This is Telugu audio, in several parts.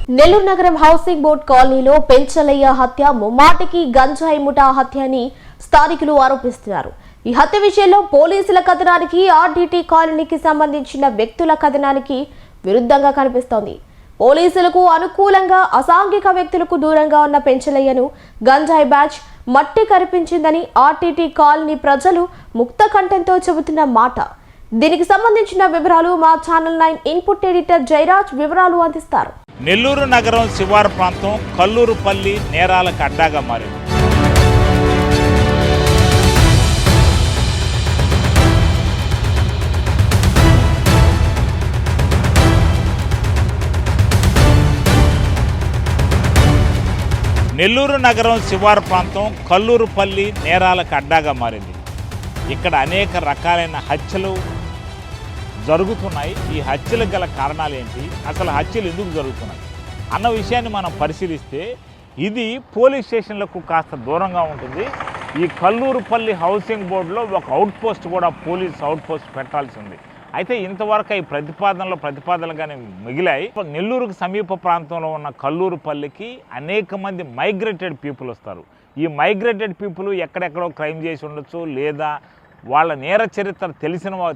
నెల్లూరు నగరం హౌసింగ్ బోర్డ్ కాలనీలో పెంచలయ్య హత్య ముమ్మాటికి గంజాయి ముఠా హత్య అని స్థానికులు ఆరోపిస్తున్నారు. ఈ హత్య విషయంలో పోలీసుల కథనానికి ఆర్డీటీ కాలనీకి సంబంధించిన వ్యక్తుల కథనానికి విరుద్ధంగా కనిపిస్తోంది. పోలీసులకు అనుకూలంగా అసాంఘిక వ్యక్తులకు దూరంగా ఉన్న పెంచలయ్యను గంజాయి బ్యాచ్ మట్టి కరిపించిందని ఆర్టీటీ కాలనీ ప్రజలు ముక్త కంఠంతో చెబుతున్న మాట. దీనికి సంబంధించిన వివరాలు మా ఛానల్ 9 ఇన్పుట్ ఎడిటర్ జయరాజ్ వివరాలు అందిస్తారు. నెల్లూరు నగరం శివారు ప్రాంతం కల్లూరుపల్లి నేరాలకు అడ్డాగా మారింది. నెల్లూరు నగరం శివారు ప్రాంతం కల్లూరుపల్లి నేరాలకు అడ్డాగా మారింది. ఇక్కడ అనేక రకాలైన హత్యలు జరుగుతున్నాయి. ఈ హత్యలకు గల కారణాలు ఏంటి, అసలు హత్యలు ఎందుకు జరుగుతున్నాయి అన్న విషయాన్ని మనం పరిశీలిస్తే ఇది పోలీస్ స్టేషన్లకు కాస్త దూరంగా ఉంటుంది. ఈ కల్లూరుపల్లి హౌసింగ్ బోర్డులో ఒక అవుట్ పోస్ట్ కూడా పోలీస్ అవుట్ పోస్ట్ పెట్టాల్సి ఉంది. అయితే ఇంతవరకు ఈ ప్రతిపాదనలుగానే మిగిలాయి. నెల్లూరుకు సమీప ప్రాంతంలో ఉన్న కల్లూరుపల్లికి అనేక మంది మైగ్రేటెడ్ పీపుల్ వస్తారు. ఈ మైగ్రేటెడ్ పీపుల్ ఎక్కడెక్కడో క్రైమ్ చేసి ఉండొచ్చు, లేదా వాళ్ళ నేర చరిత్ర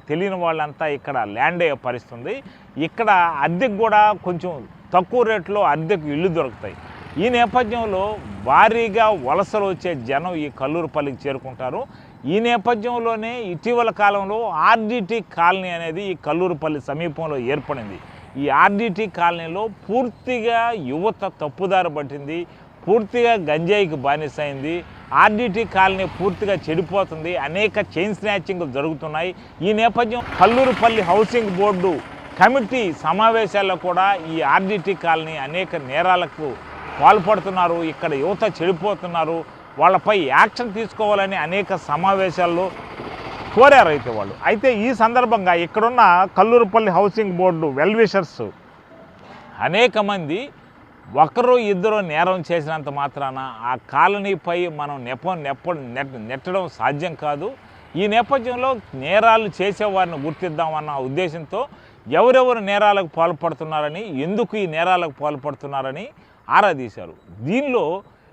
తెలియని వాళ్ళంతా ఇక్కడ ల్యాండ్ అయ్యే పరిస్థితుంది. ఇక్కడ అద్దెకు కూడా కొంచెం తక్కువ రేట్లో అద్దెకు ఇళ్ళు దొరుకుతాయి. ఈ నేపథ్యంలో భారీగా వలసలు వచ్చే జనం ఈ కల్లూరుపల్లికి చేరుకుంటారు. ఈ నేపథ్యంలోనే ఇటీవల కాలంలో ఆర్డీటీ కాలనీ అనేది ఈ కల్లూరుపల్లి సమీపంలో ఏర్పడింది. ఈ ఆర్డీటీ కాలనీలో పూర్తిగా యువత తప్పుదారి పట్టింది, పూర్తిగా గంజాయికి బానిసైంది. ఆర్డీటీ కాలనీ పూర్తిగా చెడిపోతుంది. అనేక చైన్ స్నాచింగ్లు జరుగుతున్నాయి. ఈ నేపథ్యం కల్లూరుపల్లి హౌసింగ్ బోర్డు కమిటీ సమావేశాల్లో కూడా ఈ ఆర్డీటీ కాలనీ అనేక నేరాలకు పాల్పడుతున్నారు, ఇక్కడ యువత చెడిపోతున్నారు, వాళ్ళపై యాక్షన్ తీసుకోవాలని అనేక సమావేశాల్లో కోరారు వాళ్ళు. అయితే ఈ సందర్భంగా ఇక్కడున్న కల్లూరుపల్లి హౌసింగ్ బోర్డు వెల్విషర్స్ అనేక మంది ఒకరు ఇద్దరు నేరం చేసినంత మాత్రాన ఆ కాలనీపై మనం నెట్టడం సాధ్యం కాదు. ఈ నేపథ్యంలో నేరాలు చేసేవారిని గుర్తిద్దామన్న ఉద్దేశంతో ఎవరెవరు నేరాలకు పాల్పడుతున్నారని, ఎందుకు ఈ నేరాలకు పాల్పడుతున్నారని ఆరా తీశారు. దీనిలో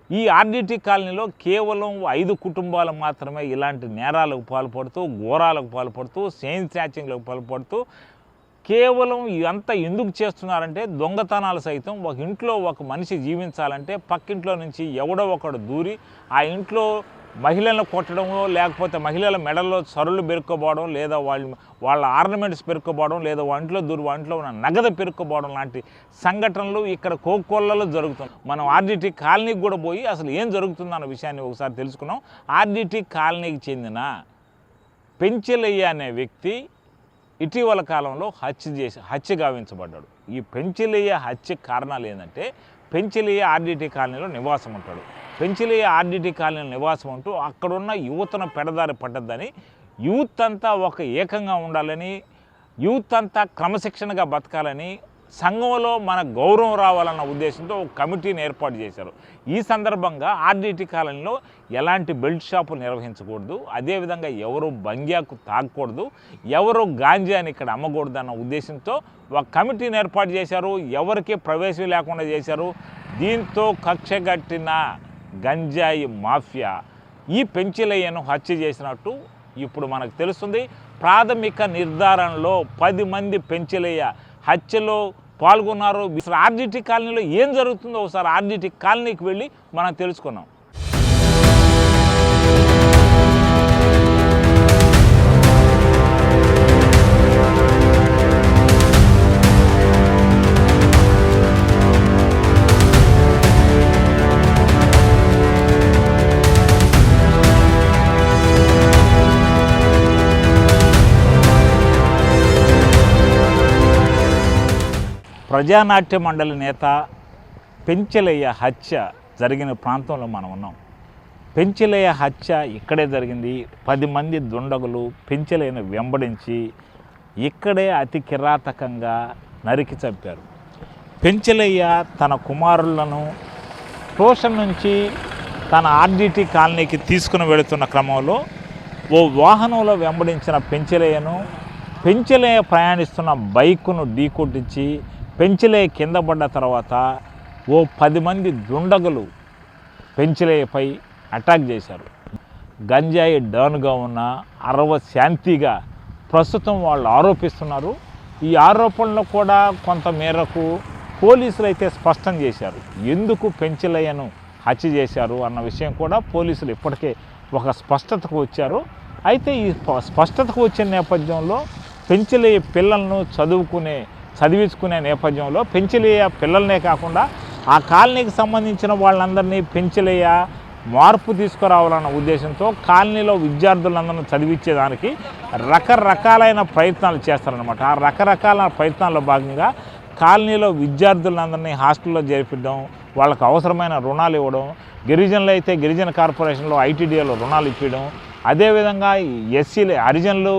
ఈ ఆర్డీటీ కాలనీలో కేవలం 5 కుటుంబాలు మాత్రమే ఇలాంటి నేరాలకు పాల్పడుతూ, ఘోరాలకు పాల్పడుతూ, చైన్ స్నాచింగ్లకు పాల్పడుతూ కేవలం ఇదంతా ఎందుకు చేస్తున్నారంటే దొంగతనాలు సైతం. ఒక ఇంట్లో ఒక మనిషి జీవించాలంటే పక్కింట్లో నుంచి ఎవడో ఒకడు దూరి ఆ ఇంట్లో మహిళలను కొట్టడమో, లేకపోతే మహిళల మెడల్లో సరులు పెరుక్కోపోవడం, లేదా వాళ్ళ ఆర్నమెంట్స్ పెరుక్కోపోవడం, లేదా ఇంట్లో ఉన్న నగదు పెరుక్కోపోవడం లాంటి సంఘటనలు ఇక్కడ కోకొల్లలో జరుగుతుంది. మనం ఆర్డీటీ కాలనీకి కూడా పోయి అసలు ఏం జరుగుతుందన్న విషయాన్ని ఒకసారి తెలుసుకున్నాం. ఆర్డీటీ కాలనీకి చెందిన పెంచలయ్య అనే వ్యక్తి ఇటీవల కాలంలో హత్య గావించబడ్డాడు. ఈ పెంచలయ్య హత్య కారణాలు ఏంటంటే, పెంచలయ్య ఆర్డీటీ కాలనీలో నివాసం ఉంటాడు. పెంచలయ్య ఆర్డీటీ కాలనీలో నివాసం ఉంటూ అక్కడున్న యువతను పెడదారి పడ్డదని, యూత్ అంతా ఒక ఏకంగా ఉండాలని, యూత్ అంతా క్రమశిక్షణగా బతకాలని, సంఘంలో మన గౌరవం రావాలన్న ఉద్దేశంతో ఒక కమిటీని ఏర్పాటు చేశారు. ఈ సందర్భంగా ఆర్డీటీ కాలనీలో ఎలాంటి బెల్ట్ షాపులు నిర్వహించకూడదు, అదేవిధంగా ఎవరు బంగ్యాకు తాగకూడదు, ఎవరు గాంజాని ఇక్కడ అమ్మకూడదు అన్న ఉద్దేశంతో ఒక కమిటీని ఏర్పాటు చేశారు. ఎవరికి ప్రవేశం లేకుండా చేశారు. దీంతో కక్షగట్టిన గంజాయి మాఫియా ఈ పెంచలయ్యను హత్య చేసినట్టు ఇప్పుడు మనకు తెలుస్తుంది. ప్రాథమిక నిర్ధారణలో 10 మంది పెంచలయ్య హత్యలో పాల్గొన్నారు. ఆర్డీటీ కాలనీలో ఏం జరుగుతుందో ఒకసారి ఆర్డీటీ కాలనీకి వెళ్ళి మనం తెలుసుకున్నాం. ప్రజానాట్య మండలి నేత పెంచలయ్య హత్య జరిగిన ప్రాంతంలో మనం ఉన్నాం. పెంచలయ్య హత్య ఇక్కడే జరిగింది. 10 మంది దుండగులు పెంచలయ్యను వెంబడించి ఇక్కడే అతి కిరాతకంగా నరికి చంపారు. పెంచలయ్య తన కుమారులను ట్యూషన్ నుంచి తన ఆర్డీటీ కాలనీకి తీసుకుని వెళుతున్న క్రమంలో ఓ వాహనంలో వెంబడించిన పెంచలయ్యను ప్రయాణిస్తున్న బైకును ఢీకొట్టించి పెంచలయ్య కింద పడ్డ తర్వాత ఓ 10 మంది దుండగులు పెంచలయ్యపై అటాక్ చేశారు. గంజాయి డాన్గా ఉన్న అరవ శాంతిగా ప్రస్తుతం వాళ్ళు ఆరోపిస్తున్నారు. ఈ ఆరోపణలు కూడా కొంత మేరకు పోలీసులు అయితే స్పష్టం చేశారు. ఎందుకు పెంచలయ్యను హత్య చేశారు అన్న విషయం కూడా పోలీసులు ఇప్పటికే ఒక స్పష్టతకు వచ్చారు. అయితే ఈ స్పష్టతకు వచ్చిన నేపథ్యంలో పెంచలయ్య పిల్లలను చదివించుకునే నేపథ్యంలో పెంచలయ్య పిల్లలనే కాకుండా ఆ కాలనీకి సంబంధించిన వాళ్ళందరినీ పెంచలయ్య మార్పు తీసుకురావాలన్న ఉద్దేశంతో కాలనీలో విద్యార్థులందరినీ చదివించేదానికి రకరకాలైన ప్రయత్నాలు చేస్తారనమాట. ఆ రకరకాల ప్రయత్నాల్లో భాగంగా కాలనీలో విద్యార్థులందరినీ హాస్టల్లో చేర్పిద్దాం, వాళ్ళకు అవసరమైన రుణాలు ఇవ్వడం, గిరిజనులు అయితే గిరిజన కార్పొరేషన్లో ఐటీడీఏలో రుణాలు ఇప్పించడం, అదేవిధంగా ఎస్సీలు హరిజనులు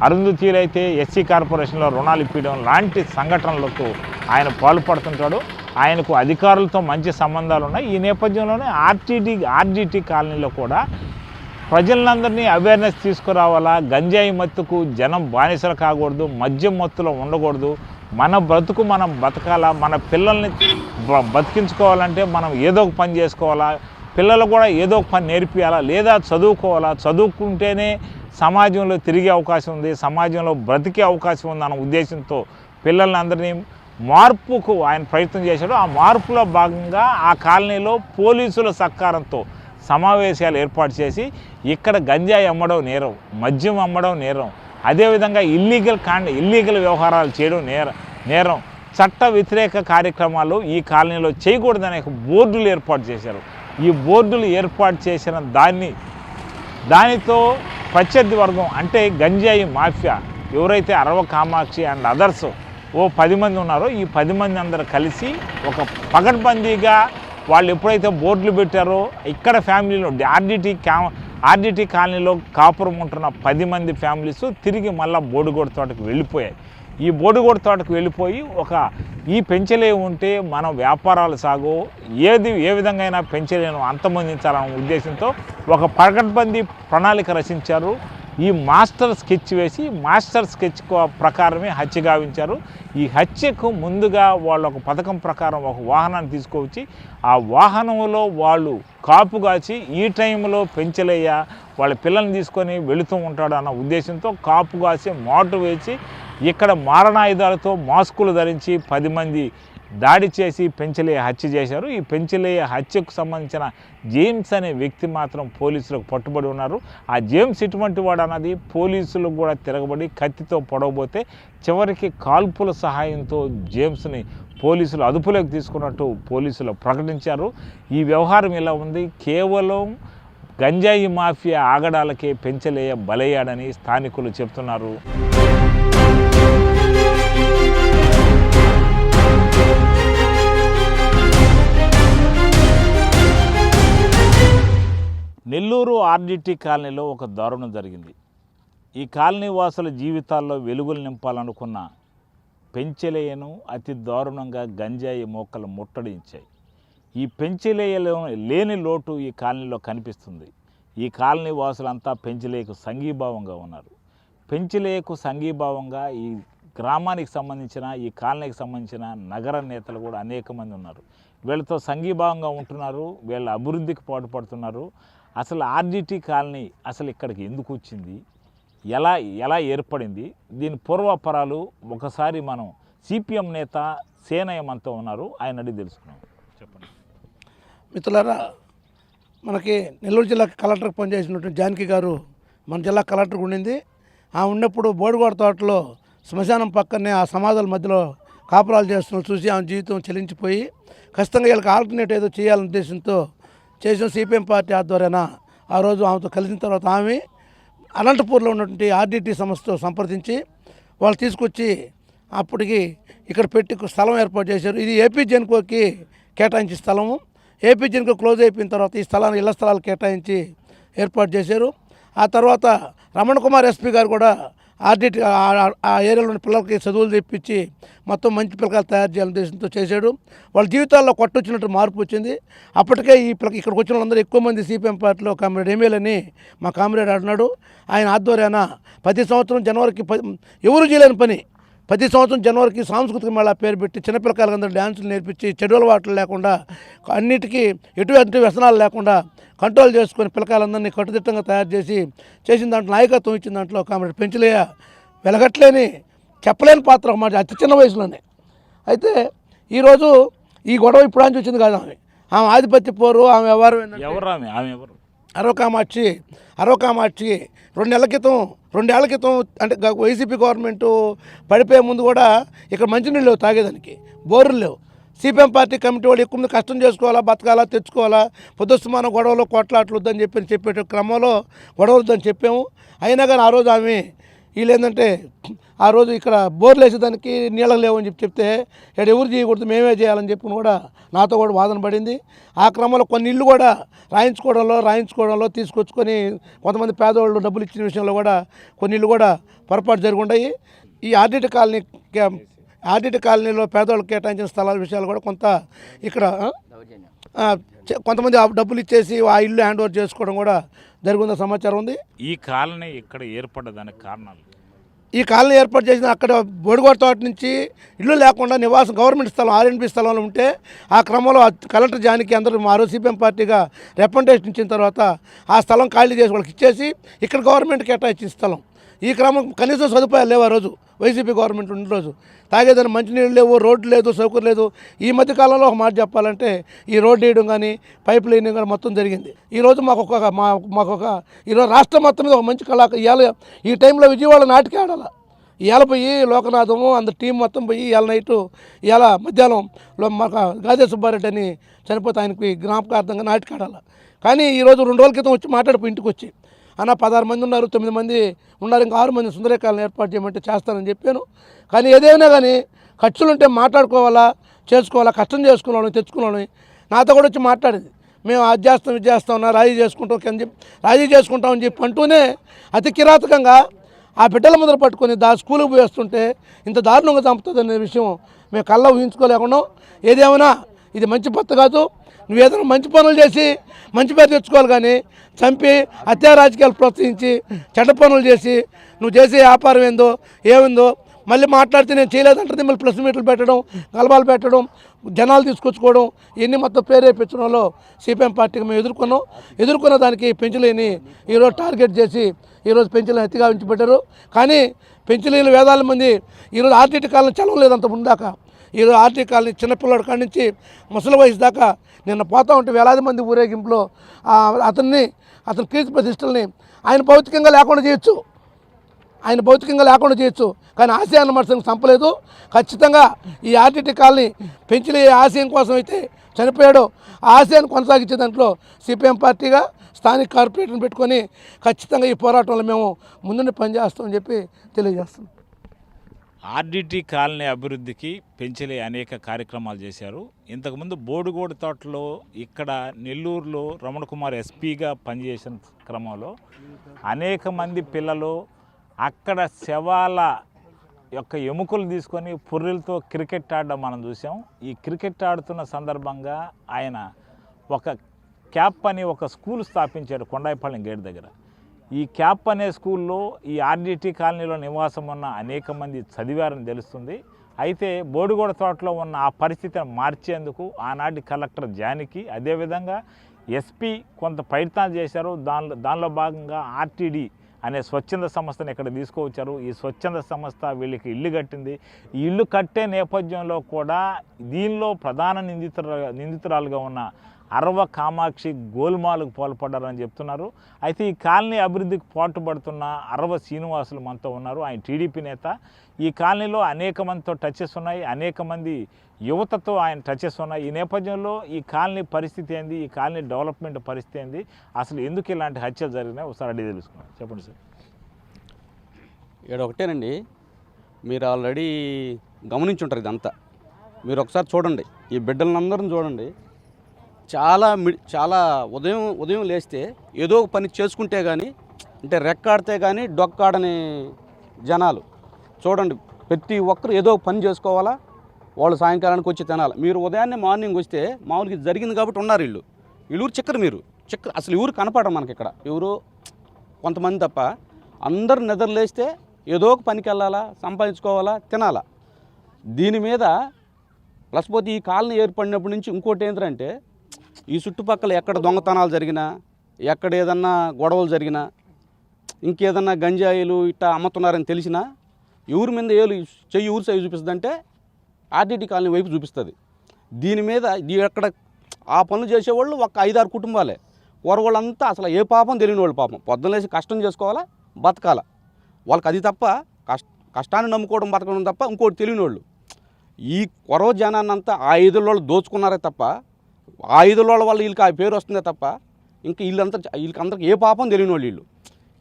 అరుంధతీలు అయితే ఎస్సీ కార్పొరేషన్లో రుణాలు ఇప్పించడం లాంటి సంఘటనలకు ఆయన పాల్పడుతుంటాడు. ఆయనకు అధికారులతో మంచి సంబంధాలు ఉన్నాయి. ఈ నేపథ్యంలోనే ఆర్డీటీ కాలనీలో కూడా ప్రజలందరినీ అవేర్నెస్ తీసుకురావాలా, గంజాయి మత్తుకు జనం బానిసలు కాకూడదు, మద్యం మత్తులో ఉండకూడదు, మన బ్రతుకు మనం బతకాలా, మన పిల్లల్ని బతికించుకోవాలంటే మనం ఏదో ఒక పని చేసుకోవాలా, పిల్లలు కూడా ఏదో ఒక పని నేర్పియాలా, లేదా చదువుకోవాలా, చదువుకుంటేనే సమాజంలో తిరిగే అవకాశం ఉంది, సమాజంలో బ్రతికే అవకాశం ఉంది అన్న ఉద్దేశంతో పిల్లలందరినీ మార్పుకు ఆయన ప్రయత్నం చేశాడు. ఆ మార్పులో భాగంగా ఆ కాలనీలో పోలీసుల సహకారంతో సమావేశాలు ఏర్పాటు చేసి ఇక్కడ గంజాయి అమ్మడం నేరం, మద్యం అమ్మడం నేరం, అదేవిధంగా ఇల్లీగల్ వ్యవహారాలు చేయడం నేరం, చట్ట వ్యతిరేక కార్యక్రమాలు ఈ కాలనీలో చేయకూడదనే బోర్డులు ఏర్పాటు చేశారు. ఈ బోర్డులు ఏర్పాటు చేసిన దానితో ప్రత్యర్థి వర్గం అంటే గంజాయి మాఫియా ఎవరైతే అరవ కామాక్షి అండ్ అదర్స్ ఓ 10 మంది ఉన్నారో ఈ 10 మంది అందరూ కలిసి ఒక పకడ్బందీగా వాళ్ళు ఎప్పుడైతే బోర్డులు పెట్టారో ఇక్కడ ఫ్యామిలీలో ఆర్డీటీ కాలనీలో కాపురం ఉంటున్న 10 మంది ఫ్యామిలీస్ తిరిగి మళ్ళీ బోడుగోడు తోటకు వెళ్ళిపోయాయి. ఈ బోడుగోడు తోటకు వెళ్ళిపోయి ఈ పెంచలయ్య ఉంటే మనం వ్యాపారాలు సాగు ఏ విధంగా అయినా పెంచలేను అంతమొందించాలన్న ఉద్దేశంతో ఒక పకడ్బందీ ప్రణాళిక రచించారు. ఈ మాస్టర్ స్కెచ్ వేసి మాస్టర్ స్కెచ్ ప్రకారమే హత్య గావించారు. ఈ హత్యకు ముందుగా వాళ్ళు ఒక పథకం ప్రకారం ఒక వాహనాన్ని తీసుకొచ్చి ఆ వాహనంలో వాళ్ళు కాపుగాచి ఈ టైంలో పెంచలయ్య వాళ్ళ పిల్లల్ని తీసుకొని వెళుతూ ఉంటాడు అన్న ఉద్దేశంతో కాపుగాసి మాటు వేసి ఇక్కడ మారణాయుధాలతో మాస్కులు ధరించి 10 మంది దాడి చేసి పెంచలయ్య హత్య చేశారు. ఈ పెంచలయ్య హత్యకు సంబంధించిన జేమ్స్ అనే వ్యక్తి మాత్రం పోలీసులకు పట్టుబడి ఉన్నారు. ఆ జేమ్స్ ఇటువంటి వాడు అన్నది పోలీసులకు కూడా తిరగబడి కత్తితో పొడవబోతే చివరికి కాల్పుల సహాయంతో జేమ్స్ని పోలీసులు అదుపులోకి తీసుకున్నట్టు పోలీసులు ప్రకటించారు. ఈ వ్యవహారం ఇలా ఉంది. కేవలం గంజాయి మాఫియా ఆగడాలకే పెంచలయ్య బలయ్యాడని స్థానికులు చెప్తున్నారు. నెల్లూరు ఆర్డీటీ కాలనీలో ఒక దారుణం జరిగింది. ఈ కాలనీ వాసుల జీవితాల్లో వెలుగులు నింపాలనుకున్న పెంచలయ్యను అతి దారుణంగా గంజాయి మోకలు ముట్టడించాయి. ఈ పెంచలయ్యలో లేని లోటు ఈ కాలనీలో కనిపిస్తుంది. ఈ కాలనీ వాసులంతా పెంచలయ్యకు సంఘీభావంగా ఉన్నారు. పెంచలయ్యకు సంఘీభావంగా ఈ గ్రామానికి సంబంధించిన ఈ కాలనీకి సంబంధించిన నగర నేతలు కూడా అనేక మంది ఉన్నారు. వీళ్ళతో సంఘీభావంగా ఉంటున్నారు, వీళ్ళ అభివృద్ధికి పాటుపడుతున్నారు. అసలు ఆర్డీటీ కాలనీ అసలు ఇక్కడికి ఎందుకు వచ్చింది, ఎలా ఏర్పడింది, దీని పూర్వాపరాలు ఒకసారి మనం సిపిఎం నేత సేనయమంతా ఉన్నారు, ఆయన అడిగి తెలుసుకున్నాం. చెప్పండి. మిత్రులారా, మనకి నెల్లూరు జిల్లా కలెక్టర్ పనిచేసినటువంటి జానకి గారు మన జిల్లా కలెక్టర్ ఉండింది. ఆ ఉన్నప్పుడు బోడుగోడ తోటలో శ్మశానం పక్కనే ఆ సమాధుల మధ్యలో కాపురాలు చేస్తున్న చూసి ఆమె జీవితం చెలించిపోయి ఖచ్చితంగా వీళ్ళకి ఆల్టర్నేట్ ఏదో చేయాలనే ఉద్దేశంతో చేసిన సిపిఎం పార్టీ ఆధ్వర్యాన ఆ రోజు ఆమెతో కలిసిన తర్వాత ఆమె అనంతపూర్లో ఉన్నటువంటి ఆర్డీటీ సంస్థతో సంప్రదించి వాళ్ళు తీసుకొచ్చి అప్పటికి ఇక్కడ పెట్టి స్థలం ఏర్పాటు చేశారు. ఇది ఏపీ జెన్కోకి కేటాయించే స్థలము. ఏపీ జెన్కో క్లోజ్ అయిపోయిన తర్వాత ఈ స్థలాన్ని ఇళ్ల స్థలాలు కేటాయించి ఏర్పాటు చేశారు. ఆ తర్వాత రమణ కుమార్ ఎస్పీ గారు కూడా ఆర్డీటీ ఆ ఏరియాలోని పిల్లలకి చదువులు తెప్పించి మొత్తం మంచి పిల్లకాయలు తయారు చేయాలనే ఉద్దేశంతో చేశాడు. వాళ్ళ జీవితాల్లో కొట్టొచ్చినట్టు మార్పు వచ్చింది. అప్పటికే ఇక్కడికి వచ్చిన వాళ్ళందరూ ఎక్కువ మంది సిపిఎం పార్టీలో కామ్రేడ్ ఎమ్మెల్యే అని మా కామ్రేడ్ అన్నాడు. ఆయన ఆధ్వర్యాన ప్రతి సంవత్సరం జనవరికి ఎవరు చేయలేని పని ప్రతి సంవత్సరం జనవరికి సాంస్కృతిక మేళా పేరు పెట్టి చిన్నపిల్లకాయలందరూ డ్యాన్సులు నేర్పించి చెడు అలవాట్లు లేకుండా అన్నిటికీ ఎటువంటి వ్యసనాలు లేకుండా కంట్రోల్ చేసుకొని పిల్లకాయలందరినీ కట్టుదిట్టంగా తయారు చేసిన దాంట్లో నాయకత్వం ఇచ్చిన దాంట్లో కామెడీ పెంచలేయ వెలగట్లేని చెప్పలేని పాత్ర మాట అతి చిన్న వయసులోనే. అయితే ఈరోజు ఈ గొడవ ఇప్పుడు నుంచి వచ్చింది కాదు. ఆమె ఆధిపత్య పోరు, ఆమె వ్యవహారం ఎవరు అరవకామాక్షి 2 ఏళ్ల క్రితం అంటే వైసీపీ గవర్నమెంట్ పడిపోయే ముందు కూడా ఇక్కడ మంచినీళ్ళు లేవు, తాగేదానికి బోర్లు లేవు. సిపిఎం పార్టీ కమిటీ వాళ్ళు ఎక్కువ మంది కష్టం చేసుకోవాలా, బతకాలా, తెచ్చుకోవాలా, పొద్దుస్తమానం గొడవలు కొట్లాట్లు వద్దని చెప్పే క్రమంలో గొడవలు వద్దని చెప్పాము. అయినా కానీ ఆ రోజు ఆమె వీళ్ళు ఏంటంటే ఆ రోజు ఇక్కడ బోర్లు వేసేదానికి నీళ్ళకు లేవని చెప్తే ఇక్కడ ఎవరు చేయకూడదు, మేమే చేయాలని చెప్పి కూడా నాతో కూడా వాదన పడింది. ఆ క్రమంలో కొన్ని ఇళ్ళు కూడా రాయించుకోవడంలో తీసుకొచ్చుకొని కొంతమంది పేదవాళ్ళు డబ్బులు ఇచ్చిన విషయంలో కూడా కొన్ని ఇళ్ళు కూడా పొరపాటు జరిగి ఉన్నాయి. ఈ ఆర్డిటి కాలనీలో పేదవాళ్ళకి కేటాయించిన స్థలాల విషయాలు కూడా కొంత ఇక్కడ కొంతమంది డబ్బులు ఇచ్చేసి ఆ ఇల్లు హ్యాండ్ ఓవర్ చేసుకోవడం కూడా జరుగుతున్న సమాచారం ఉంది. ఈ కాలనీ ఇక్కడ ఏర్పడ్డదానికి కారణాలు, ఈ కాలనీ ఏర్పాటు చేసిన అక్కడ బోడిగోడ తోట నుంచి ఇల్లు లేకుండా నివాసం గవర్నమెంట్ స్థలం ఆర్ఎన్బి స్థలంలో ఉంటే ఆ క్రమంలో కలెక్టర్ జానికి అందరూ మారో సిపిఎం పార్టీగా రిప్రజెంటేషన్ ఇచ్చిన తర్వాత ఆ స్థలం ఖాళీ చేసి వాళ్ళకి ఇచ్చేసి ఇక్కడ గవర్నమెంట్ కేటాయించిన స్థలం. ఈ క్రమం కనీసం సదుపాయాలు లేవు. ఆ రోజు వైసీపీ గవర్నమెంట్ ఉన్న రోజు తాగేదాన్ని మంచినీళ్ళు లేవు, రోడ్డు లేదు, సౌకర్యం లేదు. ఈ మధ్య కాలంలో ఒక మాట చెప్పాలంటే ఈ రోడ్డు వేయడం కానీ పైప్ లైన్ కానీ మొత్తం జరిగింది. ఈరోజు మాకొక ఈరోజు రాష్ట్రం మొత్తం మీద ఒక మంచి ఇవాళ ఈ టైంలో విజయవాడ నాటికి ఆడాల. ఇవాళ పోయి లోకనాథము అంత టీం మొత్తం పోయి ఇవాళ నైటు ఇవాళ మధ్యాహ్నంలో మాకు గాదే సుబ్బారెడ్డి అని చనిపోతే ఆయనకి జ్ఞాపకార్థంగా నాటికి ఆడాలి. కానీ ఈరోజు 2 రోజుల క్రితం వచ్చి మాట్లాడిపోయి ఇంటికి వచ్చి అన్న 16 మంది ఉన్నారు, 9 మంది ఉన్నారు, ఇంకా 6 మంది సుందరీకరణ ఏర్పాటు చేయమంటే చేస్తానని చెప్పాను. కానీ ఏదైనా కానీ ఖర్చులుంటే మాట్లాడుకోవాలా, చేసుకోవాలా, కష్టం చేసుకున్నాను, తెచ్చుకున్నాను. నాతో కూడా వచ్చి మాట్లాడింది, మేము అది చేస్తాం, ఇది చేస్తాం, రాజీ చేసుకుంటామని చెప్పి అంటూనే అతి కిరాతకంగా ఆ బిడ్డల ముందర పట్టుకొని స్కూల్కి పోయి వస్తుంటే ఇంత దారుణంగా చంపుతుంది అనే విషయం మేము కళ్ళ ఊహించుకోలేకుండా. ఏదేమైనా ఇది మంచి పద్ధతి కాదు. నువ్వు ఏదైనా మంచి పనులు చేసి మంచి పేరు తెచ్చుకోవాలి, కానీ చంపి హత్యా రాజకీయాలు ప్రోత్సహించి చెడ్డ పనులు చేసి నువ్వు చేసే వ్యాపారం ఏముందో మళ్ళీ మాట్లాడితే నేను చేయలేదంటే మళ్ళీ ప్రెస్ మీట్లు పెట్టడం, గలబాలు పెట్టడం, జనాలు తీసుకొచ్చుకోవడం, ఇవన్నీ మొత్తం ప్రేరేపించడంలో సిపిఎం పార్టీకి మేము ఎదుర్కొన్న దానికి పెంచలేని ఈరోజు టార్గెట్ చేసి ఈరోజు పెంచలేని ఎత్తిగా ఉంచిపెట్టారు. కానీ పెంచలేని వేదాల మంది ఈరోజు ఆర్టీటీ కాలం చలం లేదంత ముందాకా. ఈరోజు ఆర్టీ కాలనీ చిన్నపిల్లడి కాడి నుంచి ముసలి వయసు దాకా నిన్న పోతా ఉంటే వేలాది మంది ఊరేగింపులో అతని కీర్తి ప్రతిష్టల్ని ఆయన భౌతికంగా లేకుండా చేయొచ్చు, కానీ ఆశయాన్ని మనసుకు చంపలేదు. ఖచ్చితంగా ఈ ఆర్టీటీ కాలనీ పెంచలే ఆశయం కోసం అయితే చనిపోయాడో ఆ ఆశయాన్ని కొనసాగించే దాంట్లో సిపిఎం పార్టీగా స్థానిక కార్పొరేటర్ని పెట్టుకొని ఖచ్చితంగా ఈ పోరాటంలో మేము ముందుండి పనిచేస్తామని చెప్పి తెలియజేస్తున్నాం. ఆర్డిటి కాలనీ అభివృద్ధికి పెంచలే అనేక కార్యక్రమాలు చేశారు. ఇంతకుముందు బోడుగోడు తోటలో ఇక్కడ నెల్లూరులో రమణ కుమార్ ఎస్పీగా పనిచేసిన క్రమంలో అనేక మంది పిల్లలు అక్కడ శవాల యొక్క ఎముకలు తీసుకొని పుర్రెలతో క్రికెట్ ఆడడం మనం చూసాం. ఈ క్రికెట్ ఆడుతున్న సందర్భంగా ఆయన ఒక క్యాప్ అని ఒక స్కూల్ స్థాపించాడు కొండాయిపాళెం గేట్ దగ్గర. ఈ క్యాప్ అనే స్కూల్లో ఈ ఆర్డిటి కాలనీలో నివాసం ఉన్న అనేక మంది చదివారని తెలుస్తుంది. అయితే బోడుగోడ తోటలో ఉన్న ఆ పరిస్థితిని మార్చేందుకు ఆనాటి కలెక్టర్ జానికి అదేవిధంగా ఎస్పీ కొంత ప్రయత్నాలు చేశారు. దానిలో భాగంగా ఆర్టీడీ అనే స్వచ్ఛంద సంస్థను ఇక్కడ తీసుకువచ్చారు. ఈ స్వచ్ఛంద సంస్థ వీళ్ళకి ఇల్లు కట్టింది. ఈ ఇల్లు కట్టే నేపథ్యంలో కూడా దీనిలో ప్రధాన నిందితురాలుగా ఉన్న అరవ కామాక్షి గోల్మాలకు పాల్పడ్డారని చెప్తున్నారు. అయితే ఈ కాలనీ అభివృద్ధికి పాటుపడుతున్న అరవ శ్రీనివాసులు మనతో ఉన్నారు. ఆయన టీడీపీ నేత. ఈ కాలనీలో అనేక మందితో టచెస్ ఉన్నాయి, అనేక మంది యువతతో ఆయన టచెస్ ఉన్నాయి. ఈ నేపథ్యంలో ఈ కాలనీ పరిస్థితి ఏంది, ఈ కాలనీ డెవలప్మెంట్ పరిస్థితి ఏంది, అసలు ఎందుకు ఇలాంటి హత్యలు జరిగినాయి ఒకసారి అడిగి తెలుసుకున్నాం. చెప్పండి సార్. ఇక్కడ ఒకటేనండి, మీరు ఆల్రెడీ గమనించుంటారు ఇదంతా. మీరు ఒకసారి చూడండి, ఈ బిడ్డలందరిని చూడండి. చాలా ఉదయం లేస్తే ఏదో ఒక పని చేసుకుంటే కానీ, అంటే రెక్కాడితే కానీ డొక్కాడని జనాలు చూడండి. ప్రతి ఒక్కరు ఏదో ఒక పని చేసుకోవాలా, వాళ్ళు సాయంకాలానికి వచ్చి తినాలి. మీరు ఉదయాన్నే మార్నింగ్ వస్తే మామూలుగా జరిగింది కాబట్టి ఉన్నారు వీళ్ళూరు చక్కర అసలు ఊరు కనపడరు మనకి ఇక్కడ. ఎవరు కొంతమంది తప్ప అందరు నిద్రలేస్తే ఏదో ఒక పనికి వెళ్ళాలా, సంపాదించుకోవాలా, తినాలా. దీని మీద ప్లస్ పోతే ఈ కాలనీ ఏర్పడినప్పటి నుంచి ఇంకోటి ఏంటంటే ఈ చుట్టుపక్కల ఎక్కడ దొంగతనాలు జరిగినా, ఎక్కడ ఏదన్నా గొడవలు జరిగినా, ఇంకేదన్నా గంజాయిలు ఇట్టా అమ్ముతున్నారని తెలిసినా ఎవరి మీద చెయ్యి ఊరి సైజు చూపిస్తుంది అంటే ఆర్టీటీ కాలనీ వైపు చూపిస్తుంది. దీని మీద ఎక్కడ ఆ పనులు చేసేవాళ్ళు ఒక 5-6 కుటుంబాలే. వాళ్ళంతా అసలు ఏ పాపం తెలియని వాళ్ళు. పాపం పొద్దున్నేసి కష్టం చేసుకోవాలా, బతకాల. వాళ్ళకి అది తప్ప కష్టాన్ని నమ్ముకోవడం, బతకడం తప్ప ఇంకోటి తెలియని వాళ్ళు. ఈ కొరవ జనాన్ని అంతా ఆ 5 వాళ్ళు దోచుకున్నారే తప్ప, ఆ 5 వాళ్ళ వల్ల వీళ్ళకి ఆ పేరు వస్తుందే తప్ప ఇంకా వీళ్ళకందరికి ఏ పాపం తెలియని వాళ్ళు.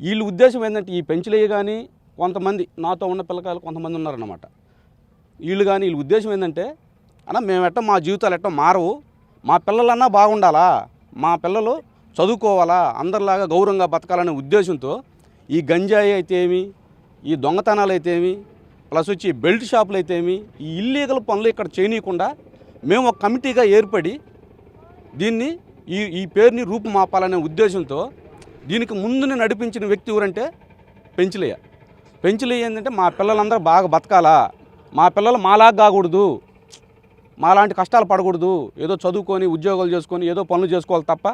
వీళ్ళ ఉద్దేశం ఏంటంటే ఈ పెంచులయ్య కానీ కొంతమంది నాతో ఉన్న పిల్లకాయలు కొంతమంది ఉన్నారన్నమాట. వీళ్ళ ఉద్దేశం ఏంటంటే అన్న మేము ఎట్టో మా జీవితాలు ఎట్టో మారవు, మా పిల్లలన్నా బాగుండాలా, మా పిల్లలు చదువుకోవాలా, అందరిలాగా గౌరవంగా బతకాలనే ఉద్దేశంతో ఈ గంజాయి అయితేమి, ఈ దొంగతనాలు అయితేమి, ప్లస్ వచ్చి బెల్ట్ షాపులు అయితేమి, ఈ ఇల్లీగల్ పనులు ఇక్కడ చేయనీయకుండా మేము ఒక కమిటీగా ఏర్పడి దీన్ని ఈ పేరుని రూపుమాపాలనే ఉద్దేశంతో దీనికి ముందుని నడిపించిన వ్యక్తి ఎవరంటే పెంచులయ్య. పెంచులయ్య ఏంటంటే మా పిల్లలందరూ బాగా బతకాలా, మా పిల్లలు మాలాగా కాకూడదు, మాలాంటి కష్టాలు పడకూడదు, ఏదో చదువుకొని ఉద్యోగాలు చేసుకొని ఏదో పనులు చేసుకోవాలి తప్ప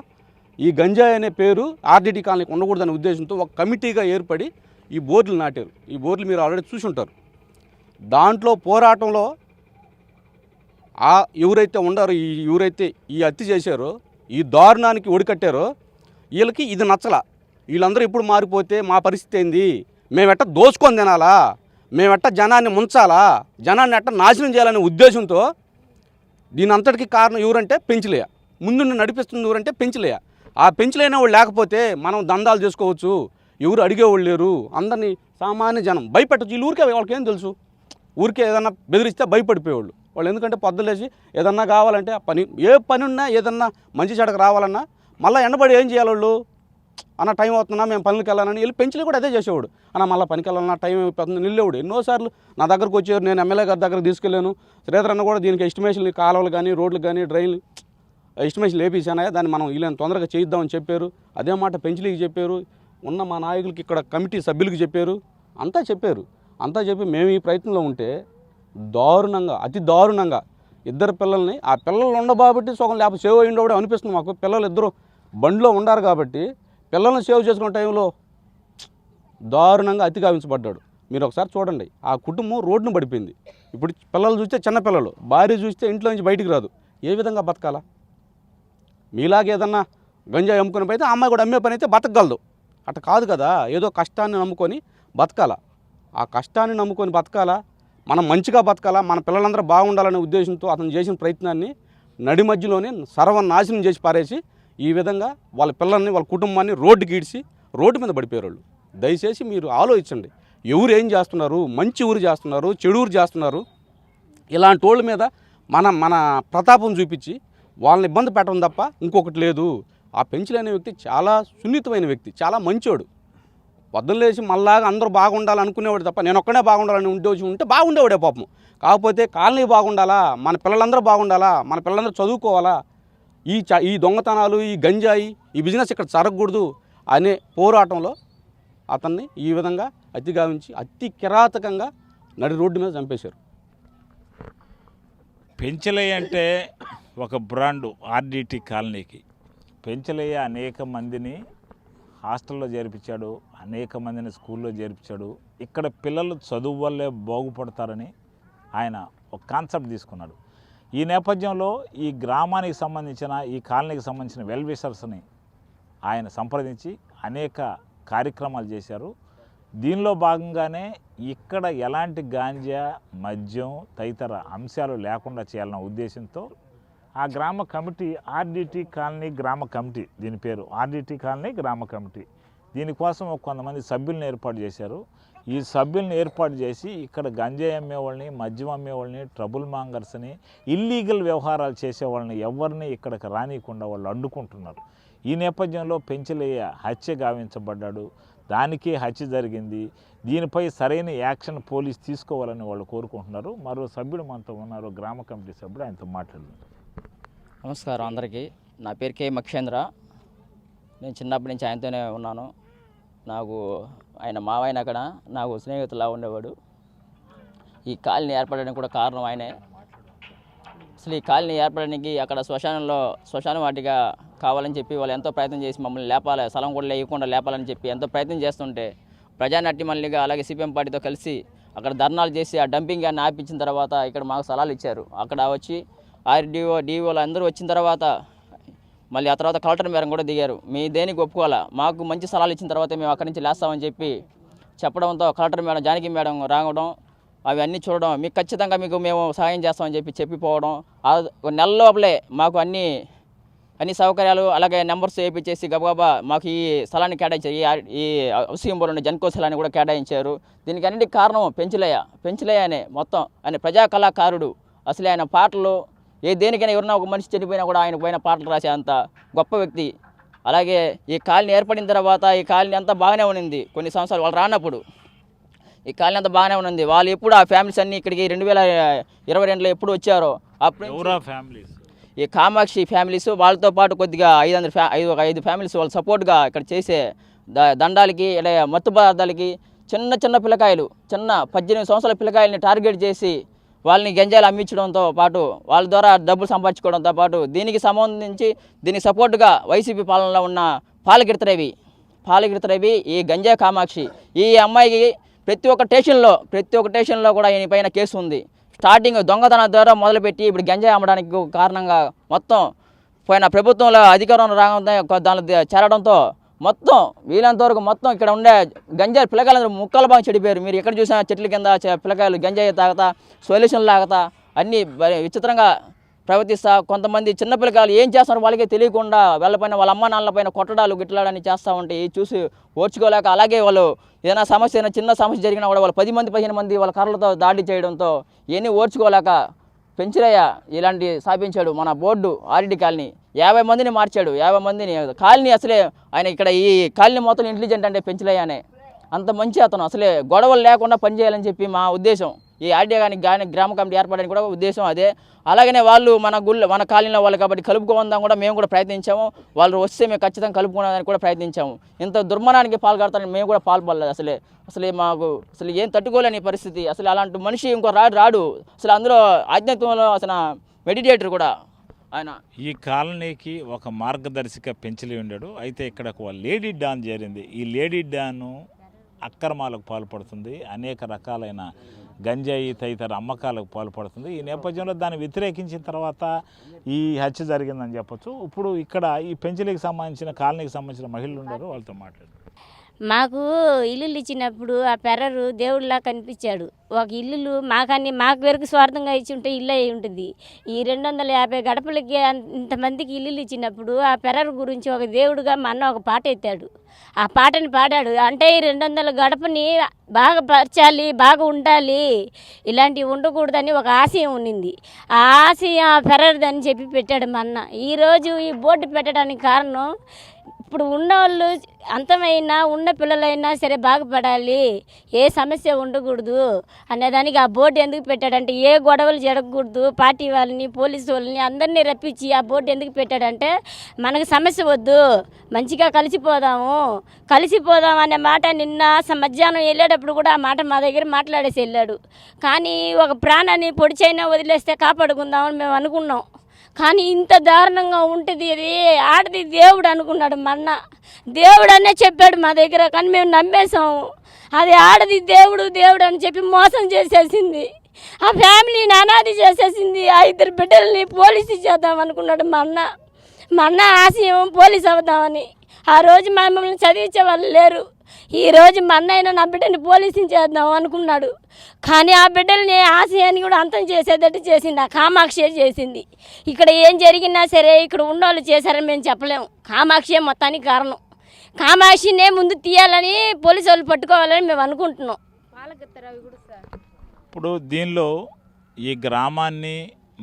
ఈ గంజాయి అనే పేరు ఆర్టీటీ కాలనీకి ఉండకూడదనే ఉద్దేశంతో ఒక కమిటీగా ఏర్పడి ఈ బోర్డులు నాటారు. ఈ బోర్డులు మీరు ఆల్రెడీ చూసి ఉంటారు. దాంట్లో పోరాటంలో ఎవరైతే ఉండారో, ఎవరైతే ఈ హత్య చేశారో, ఈ దారుణానికి ఒడికట్టారో వీళ్ళకి ఇది నచ్చల. వీళ్ళందరూ ఎప్పుడు మారిపోతే మా పరిస్థితి ఏంది, మేమెట్ట దోచుకొని తినాలా, మేమెట్ట జనాన్ని ముంచాలా, జనాన్ని ఎట్ట నాశనం చేయాలనే ఉద్దేశంతో దీని అంతటికి కారణం ఎవరంటే పెంచులయ్య. ముందు నడిపిస్తుంది ఎవరంటే పెంచులయ్య. ఆ పెంచులైన వాళ్ళు లేకపోతే మనం దందాలు చేసుకోవచ్చు, ఎవరు అడిగేవాళ్ళు లేరు, అందరినీ సామాన్య జనం భయపెట్టచ్చు. వీళ్ళు ఊరికే వాళ్ళకేం తెలుసు, ఊరికే ఏదన్నా బెదిరిస్తే భయపడిపోయేవాళ్ళు వాళ్ళు. ఎందుకంటే పొద్దులేసి ఏదన్నా కావాలంటే ఏ పని ఉన్నా ఏదన్నా మంచి చెడకు రావాలన్నా మళ్ళీ ఎండబడి ఏం చేయాలి వాళ్ళు, అన్న టైం అవుతున్నా మేము పనులకు వెళ్ళాలని వెళ్ళి పెంచులు కూడా అదే చేసేవాడు. అన్న మళ్ళీ పనికి వెళ్ళాలన్నా టైం అయిపోతుంది నిల్లేవాడు. ఎన్నోసార్లు నా దగ్గరకు వచ్చేవారు, నేను ఎమ్మెల్యే గారి దగ్గరకు తీసుకెళ్ళాను. శ్రీధర్ అన్న కూడా దీనికి ఎస్టిమేషన్లు, కాలువలు కానీ రోడ్లు కానీ డ్రైన్లు ఎస్టిమేషన్లు వేపించానాయా, దాన్ని మనం వీళ్ళని తొందరగా చేయిద్దామని చెప్పారు. అదే మాట పెంచులకి చెప్పారు, ఉన్న మా నాయకులకి ఇక్కడ కమిటీ సభ్యులకి చెప్పారు, అంతా చెప్పి మేము ఈ ప్రయత్నంలో ఉంటే దారుణంగా, అతి దారుణంగా ఇద్దరు పిల్లల్ని, ఆ పిల్లలు ఉండబాబట్టి సగం లేకపోతే సేవ్ అయ్యిండో కూడా అనిపిస్తుంది మాకు. పిల్లలు ఇద్దరు బండిలో ఉండారు కాబట్టి పిల్లల్ని సేవ్ చేసుకునే టైంలో దారుణంగా అతి గావించబడ్డాడు. మీరు ఒకసారి చూడండి, ఆ కుటుంబం రోడ్డును పడిపోయింది. ఇప్పుడు పిల్లలు చూస్తే చిన్నపిల్లలు, భార్య చూస్తే ఇంట్లో నుంచి బయటికి రాదు. ఏ విధంగా బతకాలా? మీలాగే ఏదన్నా గంజాయి అమ్ముకునే పని అయితే ఆ అమ్మాయి కూడా అమ్మే పని అయితే బతకగలదు. అట్లా కాదు కదా, ఏదో కష్టాన్ని నమ్ముకొని బతకాలా. ఆ కష్టాన్ని నమ్ముకొని బతకాలా, మనం మంచిగా బతకాలా, మన పిల్లలందరూ బాగుండాలనే ఉద్దేశంతో అతను చేసిన ప్రయత్నాన్ని నడి మధ్యలోనే సర్వనాశనం చేసి పారేసి ఈ విధంగా వాళ్ళ పిల్లల్ని, వాళ్ళ కుటుంబాన్ని రోడ్డుకి ఈడ్చి రోడ్డు మీద పడిపోయారు వాళ్ళు. దయచేసి మీరు ఆలోచించండి, ఎవరు ఏం చేస్తున్నారు, మంచి ఊరు చేస్తున్నారు, చెడు ఊరు చేస్తున్నారు. ఇలాంటి వాళ్ళ మీద మన ప్రతాపం చూపించి వాళ్ళని ఇబ్బంది పెట్టడం తప్ప ఇంకొకటి లేదు. ఆ పెంచులనే వ్యక్తి చాలా సున్నితమైన వ్యక్తి, చాలా మంచోడు. పొద్దులేసి మళ్ళాగా అందరూ బాగుండాలనుకునేవాడు తప్ప నేను ఒక్కనే బాగుండాలని ఉద్దేశం ఉంటే బాగుండేవాడే పాపం. కాకపోతే కాలనీ బాగుండాలా, మన పిల్లలందరూ బాగుండాలా, మన పిల్లలందరూ చదువుకోవాలా, ఈ దొంగతనాలు, ఈ గంజాయి, ఈ బిజినెస్ ఇక్కడ జరగకూడదు అనే పోరాటంలో అతన్ని ఈ విధంగా అతిగావించి అతి కిరాతకంగా నడి రోడ్డు మీద చంపేశారు. పెంచలయ్య అంటే ఒక బ్రాండు ఆర్డీటీ కాలనీకి. పెంచలయ్య అనేక మందిని హాస్టల్లో చేర్పించాడు, అనేక మందిని స్కూల్లో చేర్పించాడు. ఇక్కడ పిల్లలు చదువు వల్లే బాగుపడతారని ఆయన ఒక కాన్సెప్ట్ తీసుకున్నాడు. ఈ నేపథ్యంలో ఈ గ్రామానికి సంబంధించిన, ఈ కాలనీకి సంబంధించిన వెల్ విషర్స్ని ఆయన సంప్రదించి అనేక కార్యక్రమాలు చేశారు. దీనిలో భాగంగానే ఇక్కడ ఎలాంటి గాంజా, మద్యం తదితర అంశాలు లేకుండా చేయాలన్న ఉద్దేశంతో ఆ గ్రామ కమిటీ ఆర్డీటీ కాలనీ గ్రామ కమిటీ, దీని పేరు ఆర్డీటీ కాలనీ గ్రామ కమిటీ, దీనికోసం కొంతమంది సభ్యులను ఏర్పాటు చేశారు. ఈ సభ్యులను ఏర్పాటు చేసి ఇక్కడ గంజాయి అమ్మేవాళ్ళని, మద్యం అమ్మేవాళ్ళని, ట్రబుల్ మాంగర్స్ని, ఇల్లీగల్ వ్యవహారాలు చేసేవాళ్ళని ఎవరిని ఇక్కడికి రానియకుండా వాళ్ళు అడ్డుకుంటున్నారు. ఈ నేపథ్యంలో పెంచలయ్య హత్య గావించబడ్డాడు, దానికే హత్య జరిగింది. దీనిపై సరైన యాక్షన్ పోలీస్ తీసుకోవాలని వాళ్ళు కోరుకుంటున్నారు. మరో సభ్యుడు మనతో ఉన్నారు, గ్రామ కమిటీ సభ్యుడు, ఆయనతో మాట్లాడుతున్నారు. నమస్కారం అందరికీ. నా పేరు కే మక్షేంద్ర. నేను చిన్నప్పటి నుంచి ఆయనతోనే ఉన్నాను. నాకు ఆయన మావైన అక్కడ నాకు స్నేహితులా ఉండేవాడు. ఈ కాలనీ ఏర్పడడానికి కూడా కారణం ఆయనే. అసలు ఈ కాలనీ ఏర్పడడానికి అక్కడ శ్మశాన వాటిగా కావాలని చెప్పి వాళ్ళు ఎంతో ప్రయత్నం చేసి మమ్మల్ని లేపాలి, స్థలం కూడా లేకుండా లేపాలని చెప్పి ఎంతో ప్రయత్నం చేస్తుంటే ప్రజానాట్య మల్లిగా అలాగే సిపిఎం పార్టీతో కలిసి అక్కడ ధర్నాలు చేసి ఆ డంపింగ్ యార్డ్ని ఆపించిన తర్వాత ఇక్కడ మాకు స్థలాలు ఇచ్చారు. అక్కడ వచ్చి ఆర్డీఓ డిఓలు అందరూ వచ్చిన తర్వాత మళ్ళీ ఆ తర్వాత కలెక్టర్ మేరం కూడా దిగారు. మీ దేనికి ఒప్పుకోవాలా, మాకు మంచి స్థలాలు ఇచ్చిన తర్వాత మేము అక్కడి నుంచి లేస్తామని చెప్పి చెప్పడంతో కలెక్టర్ మేడం జానకి మేడం రావడం, అవి అన్నీ చూడడం, మీకు ఖచ్చితంగా మేము సహాయం చేస్తామని చెప్పిపోవడం. ఒక నెల లోపలే మాకు అన్ని సౌకర్యాలు అలాగే నెంబర్స్ వేయించేసి గబగబా మాకు ఈ స్థలాన్ని కేటాయించారు. ఈ హౌసింగ్ బోర్డు జన్కో స్థలాన్ని కూడా కేటాయించారు. దీనికి అన్నిటికీ కారణం పెంచలయ్య అనే మొత్తం ఆయన ప్రజా కళాకారుడు. అసలు ఆయన పాటలు దేనికైనా ఎవరైనా ఒక మనిషి చనిపోయినా కూడా ఆయన పైన పాటలు రాసే అంత గొప్ప వ్యక్తి. అలాగే ఈ కాలనీ ఏర్పడిన తర్వాత ఈ కాలనీ అంతా బాగానే ఉన్నింది. కొన్ని సంవత్సరాలు వాళ్ళు రానప్పుడు ఈ కాలనీ అంతా బాగానే ఉన్నింది. వాళ్ళు ఎప్పుడు ఆ ఫ్యామిలీస్ అన్నీ ఇక్కడికి 2022లో ఎప్పుడు వచ్చారో అప్పుడు ఫ్యామిలీస్ ఈ కామాక్షి ఫ్యామిలీస్ వాళ్ళతో పాటు కొద్దిగా 5 ఫ్యామిలీస్ వాళ్ళు సపోర్ట్గా ఇక్కడ చేసే దండాలకి మత్తు పదార్థాలకి చిన్న పిల్లకాయలు 18 సంవత్సరాల పిల్లకాయలని టార్గెట్ చేసి వాళ్ళని గంజాయిలు అమ్మించడంతో పాటు వాళ్ళ ద్వారా డబ్బులు సంపాదించుకోవడంతో పాటు దీనికి సంబంధించి దీనికి సపోర్టుగా వైసీపీ పాలనలో ఉన్న పాలగిరిత రవి ఈ గంజాయి కామాక్షి ఈ అమ్మాయికి ప్రతి ఒక్క స్టేషన్లో కూడా ఈయన పైన కేసు ఉంది. స్టార్టింగ్ దొంగతనం ద్వారా మొదలుపెట్టి ఇప్పుడు గంజాయి అమ్మడానికి కారణంగా మొత్తం పోయిన ప్రభుత్వంలో అధికారంలో రావడంతో దానిలో చేరడంతో మొత్తం వీలంతవరకు మొత్తం ఇక్కడ ఉండే గంజాయి పిల్లకాయలు ముక్కల బాగా చెడిపోయారు. మీరు ఎక్కడ చూసినా చెట్ల కింద పిల్లకాయలు గంజాయి తాగుతా సొల్యూషన్ లాగుతా అన్నీ విచిత్రంగా ప్రవర్తిస్తా కొంతమంది చిన్న పిల్లకాయలు ఏం చేస్తారో వాళ్ళకే తెలియకుండా వాళ్ళపైన వాళ్ళ అమ్మ నాన్నలపైన కొట్టడాలు గిట్టడాలని చేస్తూ ఉంటే చూసి ఓర్చుకోలేక అలాగే వాళ్ళు ఏదైనా చిన్న సమస్య జరిగినా కూడా వాళ్ళు 10 మంది 15 మంది వాళ్ళ కర్రలతో దాడి చేయడంతో ఇవన్నీ ఓర్చుకోలేక పెంచలయ్య ఇలాంటి స్థాపించాడు మన బోర్డు ఆర్డీ కాలనీ. 50 మందిని మార్చాడు. 50 మందిని కాలనీ అసలే ఆయన ఇక్కడ ఈ కాలనీ మొత్తం ఇంటెలిజెంట్ అంటే పెంచలయ్యనే. అంత మంచి అతను అసలే గొడవలు లేకుండా పనిచేయాలని చెప్పి మా ఉద్దేశం. ఈ ఆర్డీ కానీ గ్రామ కమిటీ ఏర్పడడానికి కూడా ఉద్దేశం అదే. అలాగనే వాళ్ళు మన కాలనీలో వాళ్ళు కాబట్టి కలుపుకోవడం కూడా మేము కూడా ప్రయత్నించాము. వాళ్ళు వస్తే మేము ఖచ్చితంగా కలుపుకోవడానికి కూడా ప్రయత్నించాము. ఇంత దుర్మరణానికి పాల్గొడతారని మేము కూడా పాల్పడలేదు. అసలే మాకు ఏం తట్టుకోలేని పరిస్థితి. అసలు అలాంటి మనిషి ఇంకో రాడు. అసలు అందులో ఆధ్యాత్మంలో అసలు మెడిటేటర్ కూడా ఆయన. ఈ కాలనీకి ఒక మార్గదర్శిక పెంచలి ఉండాడు. అయితే ఇక్కడ ఒక లేడీ డాన్ చేరింది. ఈ లేడీ డాను అక్రమాలకు పాల్పడుతుంది, అనేక రకాలైన గంజాయి తదితర అమ్మకాలకు పాల్పడుతుంది. ఈ నేపథ్యంలో దాన్ని వ్యతిరేకించిన తర్వాత ఈ హత్య జరిగిందని చెప్పొచ్చు. ఇప్పుడు ఇక్కడ ఈ పెంచలికి సంబంధించిన కాలనీకి సంబంధించిన మహిళలు ఉన్నారు, వాళ్ళతో మాట్లాడు. మాకు ఇల్లులు ఇచ్చినప్పుడు ఆ పెర్రరు దేవుడిలా కనిపించాడు. ఒక ఇల్లు మాకు వరకు స్వార్థంగా ఇచ్చి ఉంటే ఇల్లు అయి ఉంటుంది. ఈ 250 గడపలకి ఇంతమందికి ఇల్లులు ఇచ్చినప్పుడు ఆ పెర్రరు గురించి ఒక దేవుడుగా మా అన్న ఒక పాట ఎత్తాడు. ఆ పాటని పాడాడు. అంటే ఈ 200 గడపని బాగా పరచాలి, బాగా ఉండాలి, ఇలాంటివి ఉండకూడదని ఒక ఆశయం ఉన్నింది. ఆ ఆశయం ఆ పెర్రర్దని చెప్పి పెట్టాడు మా అన్న. ఈరోజు ఈ బోర్డు పెట్టడానికి కారణం ఇప్పుడు ఉన్నవాళ్ళు అంతమైనా ఉన్న పిల్లలైనా సరే బాగుపడాలి, ఏ సమస్య ఉండకూడదు అనేదానికి ఆ బోర్డు ఎందుకు పెట్టాడంటే ఏ గొడవలు జరగకూడదు, పార్టీ వాళ్ళని పోలీసు వాళ్ళని అందరినీ రప్పించి ఆ బోర్డు ఎందుకు పెట్టాడంటే మనకు సమస్య వద్దు, మంచిగా కలిసిపోదాము అనే మాట నిన్న మధ్యాహ్నం వెళ్ళేటప్పుడు కూడా ఆ మాట మా దగ్గర మాట్లాడేసి వెళ్ళాడు. కానీ ఒక ప్రాణాన్ని పొడిచైనా వదిలేస్తే కాపాడుకుందామని మేము అనుకున్నాం. కానీ ఇంత దారుణంగా ఉంటుంది. అది ఆడది దేవుడు అనుకున్నాడు మా అన్న. దేవుడు అనే చెప్పాడు మా దగ్గర, కానీ మేము నమ్మేశాము. అది ఆడది దేవుడు అని చెప్పి మోసం చేసేసింది. ఆ ఫ్యామిలీని అనాది చేసేసింది. ఆ 2 బిడ్డల్ని పోలీసు చేద్దాం అనుకున్నాడు మా అన్న ఆశయం పోలీసు అవుదామని. ఆ రోజు మమ్మల్ని చదివించే వాళ్ళు లేరు. ఈరోజు మా అన్నయ్య నా బిడ్డని పోలీసుని చేద్దాం అనుకున్నాడు. కానీ ఆ బిడ్డల్ని ఆశయాన్ని కూడా అంతం చేసేటట్టు చేసింది ఆ కామాక్షి చేసింది. ఇక్కడ ఏం జరిగినా సరే ఇక్కడ ఉన్నోళ్ళు చేశారని మేము చెప్పలేము. కామాక్షి మొత్తానికి కారణం. కామాక్షినే ముందు తీయాలని పోలీసు వాళ్ళు పట్టుకోవాలని మేము అనుకుంటున్నాం. ఇప్పుడు దీనిలో ఈ గ్రామాన్ని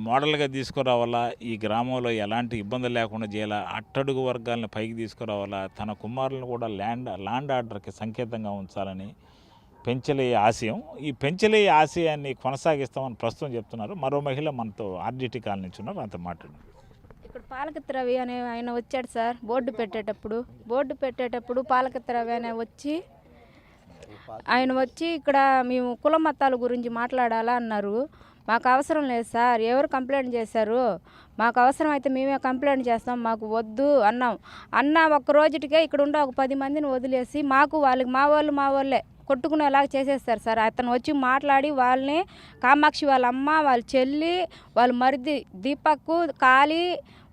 మోడల్గా తీసుకురావాలా, ఈ గ్రామంలో ఎలాంటి ఇబ్బందులు లేకుండా చేయాలా, అట్టడుగు వర్గాలను పైకి తీసుకురావాలా, తన కుమారులను కూడా ల్యాండ్ ఆర్డర్కి సంకేతంగా ఉంచాలని పెంచలే ఆశయం. ఈ పెంచలే ఆశయాన్ని కొనసాగిస్తామని ప్రస్తుతం చెప్తున్నారు. మరో మహిళ మనతో ఆర్డీటీ కాలనీ నుంచి ఉన్నారు, అంత మాట్లాడు. ఇక్కడ పాలకత్తి రవి అనే ఆయన వచ్చాడు సార్ బోర్డు పెట్టేటప్పుడు పాలకత్తి రవి అనే ఆయన వచ్చి ఇక్కడ మేము కుల మతాల గురించి మాట్లాడాలా అన్నారు. మాకు అవసరం లేదు సార్, ఎవరు కంప్లైంట్ చేశారు, మాకు అవసరం అయితే మేమే కంప్లైంట్ చేస్తాం, మాకు వద్దు అన్న ఒక్క రోజుటికే ఇక్కడ ఉండే ఒక 10 మందిని వదిలేసి మాకు వాళ్ళకి మా వాళ్ళే కొట్టుకునేలాగా చేసేస్తారు సార్. అతను వచ్చి మాట్లాడి వాళ్ళని కామాక్షి వాళ్ళ అమ్మ, వాళ్ళ చెల్లి, వాళ్ళ మరిది దీపక్, కాళీ,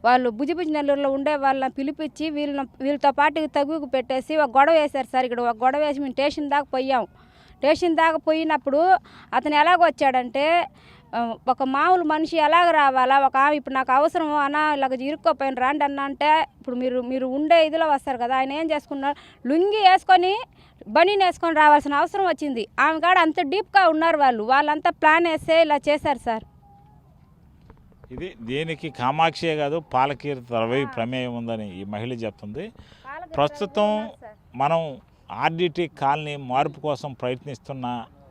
వాళ్ళు భుజి నెల్లూరులో ఉండే వాళ్ళని పిలిపించి వీళ్ళతో పాటు తగుకు పెట్టేసి ఒక గొడవ వేశారు సార్. ఇక్కడ ఒక గొడవ వేసి మేము స్టేషన్ దాకా పోయినప్పుడు అతను ఎలాగొచ్చాడంటే ఒక మామూలు మనిషి ఎలాగ రావాలా, ఒక ఇప్పుడు నాకు అవసరం అన్న ఇలాగ ఇరుక్కోపోయిన రాండి అన్న అంటే ఇప్పుడు మీరు ఉండే ఇదిలో వస్తారు కదా. ఆయన ఏం చేసుకున్నారు, లుంగి వేసుకొని బనీని వేసుకొని రావాల్సిన అవసరం వచ్చింది. ఆమె కాడ అంత డీప్గా ఉన్నారు వాళ్ళంతా ప్లాన్ వేస్తే ఇలా చేశారు సార్. ఇది దీనికి కామాక్షే కాదు పాలకీర్తి రవి ప్రమేయం ఉందని ఈ మహిళ చెప్తుంది. ప్రస్తుతం మనం ఆర్డిటి కాలనీ మార్పు కోసం ప్రయత్నిస్తున్న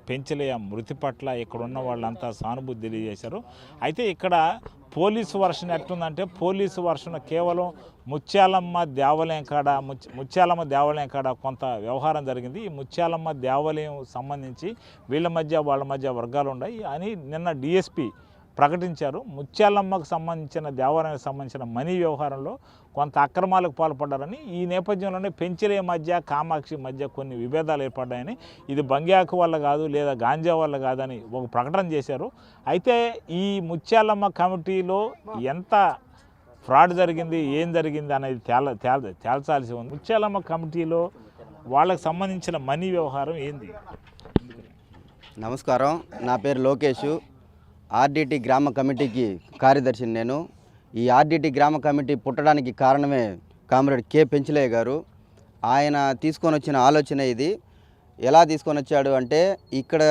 పెంచలయ్య మృతి పట్ల ఇక్కడ ఉన్న వాళ్ళంతా సానుభూతి తెలియజేశారు. అయితే ఇక్కడ పోలీసు వర్షన్ ఎట్లుందంటే పోలీసు వర్షన్ కేవలం ముత్యాలమ్మ దేవాలయం కాడ కొంత వ్యవహారం జరిగింది. ఈ ముత్యాలమ్మ దేవాలయం సంబంధించి వాళ్ళ మధ్య వర్గాలు ఉన్నాయి అని నిన్న డిఎస్పి ప్రకటించారు. ముత్యాలమ్మకు సంబంధించిన దేవాలయానికి సంబంధించిన మనీ వ్యవహారంలో కొంత అక్రమాలకు పాల్పడ్డారని, ఈ నేపథ్యంలోనే పెంచలే మధ్య కామాక్షి మధ్య కొన్ని విభేదాలు ఏర్పడ్డాయని, ఇది బంగ్యాకు వల్ల కాదు లేదా గాంజా వల్ల కాదని ఒక ప్రకటన చేశారు. అయితే ఈ ముత్యాలమ్మ కమిటీలో ఎంత ఫ్రాడ్ జరిగింది, ఏం జరిగింది అనేది తేల్చాల్సి ఉంది. ముత్యాలమ్మ కమిటీలో వాళ్ళకి సంబంధించిన మనీ వ్యవహారం ఏంది? నమస్కారం, నా పేరు లోకేష్. ఆర్డిటి గ్రామ కమిటీకి కార్యదర్శిని నేను. ఈ ఆర్డిటి గ్రామ కమిటీ పుట్టడానికి కారణమే కామ్రేడ్ కె పెంచలయ్య గారు. ఆయన తీసుకొని వచ్చిన ఆలోచన ఇది. ఎలా తీసుకొని వచ్చాడు అంటే, ఇక్కడ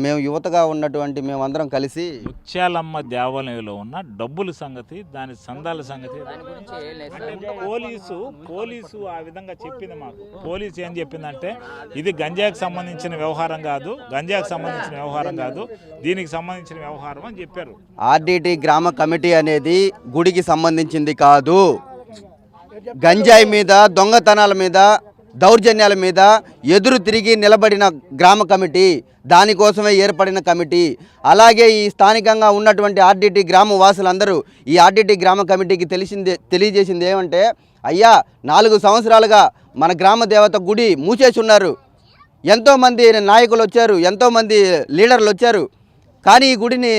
మేము యువతగా ఉన్నటువంటి మేమందరం కలిసి ముత్యాలమ్మ దేవాలయంలో ఉన్న డబ్బుల సంగతి, దాని సందాల సంగతి పోలీసు ఆ విధంగా చెప్పింది మాకు. పోలీసు ఏం చెప్పిందంటే ఇది గంజాకి సంబంధించిన వ్యవహారం కాదు, దీనికి సంబంధించిన వ్యవహారం అని చెప్పారు. ఆర్డిటి గ్రామ కమిటీ అనేది గుడికి సంబంధించింది కాదు. గంజాయి మీద, దొంగతనాల మీద, దౌర్జన్యాల మీద ఎదురు తిరిగి నిలబడిన గ్రామ కమిటీ, దానికోసమే ఏర్పడిన కమిటీ. అలాగే ఈ స్థానికంగా ఉన్నటువంటి ఆర్డిటి గ్రామ వాసులందరూ ఈ ఆర్డిటి గ్రామ కమిటీకి తెలియజేసింది ఏమంటే, అయ్యా 4 సంవత్సరాలుగా మన గ్రామ దేవత గుడి మూసేసి ఉన్నారు. ఎంతోమంది నాయకులు వచ్చారు, ఎంతోమంది లీడర్లు వచ్చారు, కానీ ఈ గుడిని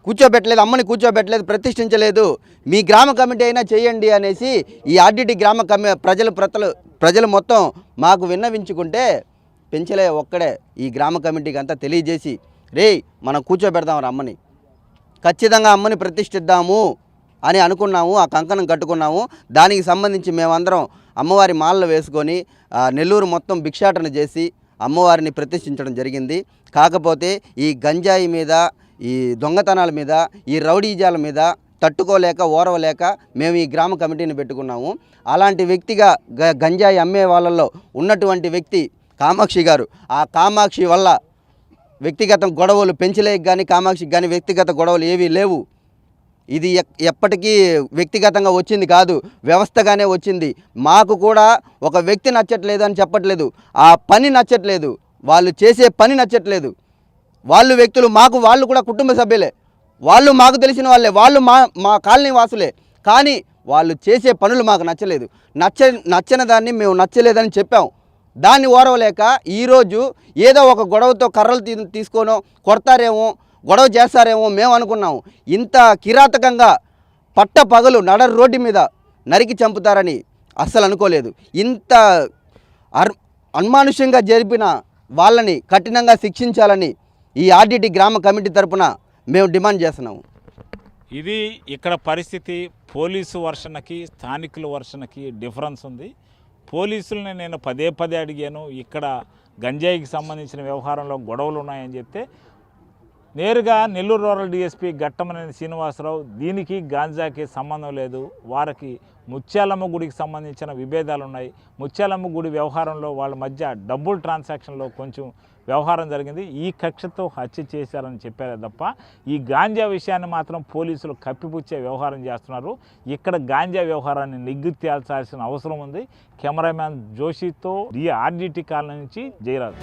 కూర్చోబెట్టలేదు, అమ్మని కూర్చోబెట్టలేదు, ప్రతిష్ఠించలేదు. మీ గ్రామ కమిటీ అయినా చేయండి అనేసి ఈ ఆర్డిటి గ్రామ ప్రజలు మొత్తం మాకు విన్నవించుకుంటే పెంచలే ఒక్కడే ఈ గ్రామ కమిటీకి అంతా తెలియజేసి, మనం కూర్చోబెడదాం అమ్మని, ఖచ్చితంగా అమ్మని ప్రతిష్ఠిద్దాము అని అనుకున్నాము. ఆ కంకణం కట్టుకున్నాము. దానికి సంబంధించి మేమందరం అమ్మవారి మాలలు వేసుకొని నెల్లూరు మొత్తం భిక్షాటన చేసి అమ్మవారిని ప్రతిష్ఠించడం జరిగింది. కాకపోతే ఈ గంజాయి మీద, ఈ దొంగతనాల మీద, ఈ రౌడీజాల మీద తట్టుకోలేక ఓరవలేక మేము ఈ గ్రామ కమిటీని పెట్టుకున్నాము. అలాంటి వ్యక్తిగా గంజాయి అమ్మే వాళ్ళల్లో ఉన్నటువంటి వ్యక్తి కామాక్షి గారు. ఆ కామాక్షి వల్ల వ్యక్తిగత గొడవలు పెంచలేక కానీ కామాక్షికి కానీ వ్యక్తిగత గొడవలు ఏవీ లేవు. ఇది ఎప్పటికీ వ్యక్తిగతంగా వచ్చింది కాదు, వ్యవస్థగానే వచ్చింది. మాకు కూడా ఒక వ్యక్తి నచ్చట్లేదు అని చెప్పట్లేదు, ఆ పని నచ్చట్లేదు, వాళ్ళు చేసే పని నచ్చట్లేదు. వ్యక్తులు వాళ్ళు కూడా కుటుంబ సభ్యులే, వాళ్ళు మాకు తెలిసిన వాళ్ళే, వాళ్ళు మా కాలనీ వాసులే, కానీ వాళ్ళు చేసే పనులు మాకు నచ్చలేదు. నచ్చని దాన్ని మేము నచ్చలేదని చెప్పాం. దాన్ని ఓరవలేక ఈరోజు ఏదో ఒక గొడవతో కర్రలు తీసుకోనో కొడతారేమో, గొడవ చేస్తారేమో మేము అనుకున్నాము. ఇంత కిరాతకంగా పగలు రోడ్డు మీద నరికి చంపుతారని అస్సలు అనుకోలేదు. ఇంత అన్మానుష్యంగా జరిపిన వాళ్ళని కఠినంగా శిక్షించాలని ఈ ఆర్డిటి గ్రామ కమిటీ తరపున మేము డిమాండ్ చేస్తున్నాము. ఇది ఇక్కడ పరిస్థితి. పోలీసు వర్షన్కి స్థానికుల వర్షన్కి డిఫరెన్స్ ఉంది. పోలీసులని నేను పదే అడిగాను, ఇక్కడ గంజాయికి సంబంధించిన వ్యవహారంలో గొడవలు ఉన్నాయని చెప్తే నేరుగా నెల్లూరు రూరల్ డిఎస్పీ ఘట్టమనేని శ్రీనివాసరావు దీనికి గాంజాకి సంబంధం లేదు, వారికి ముత్యాలమ్మ గుడికి సంబంధించిన విభేదాలు ఉన్నాయి, ముత్యాలమ్మ గుడి వ్యవహారంలో వాళ్ళ మధ్య డబ్బులు ట్రాన్సాక్షన్లో కొంచెం వ్యవహారం జరిగింది. ఈ కక్షతో హత్య చేశారని చెప్పారే తప్ప ఈ గాంజా విషయాన్ని మాత్రం పోలీసులు కప్పిపుచ్చే వ్యవహారం చేస్తున్నారు. ఇక్కడ గాంజా వ్యవహారాన్ని నిగ్గు తేల్చాల్సిన అవసరం ఉంది. కెమెరామ్యాన్ జోషితో ఆర్డిటి కాలనీ నుంచి జయరాజ్.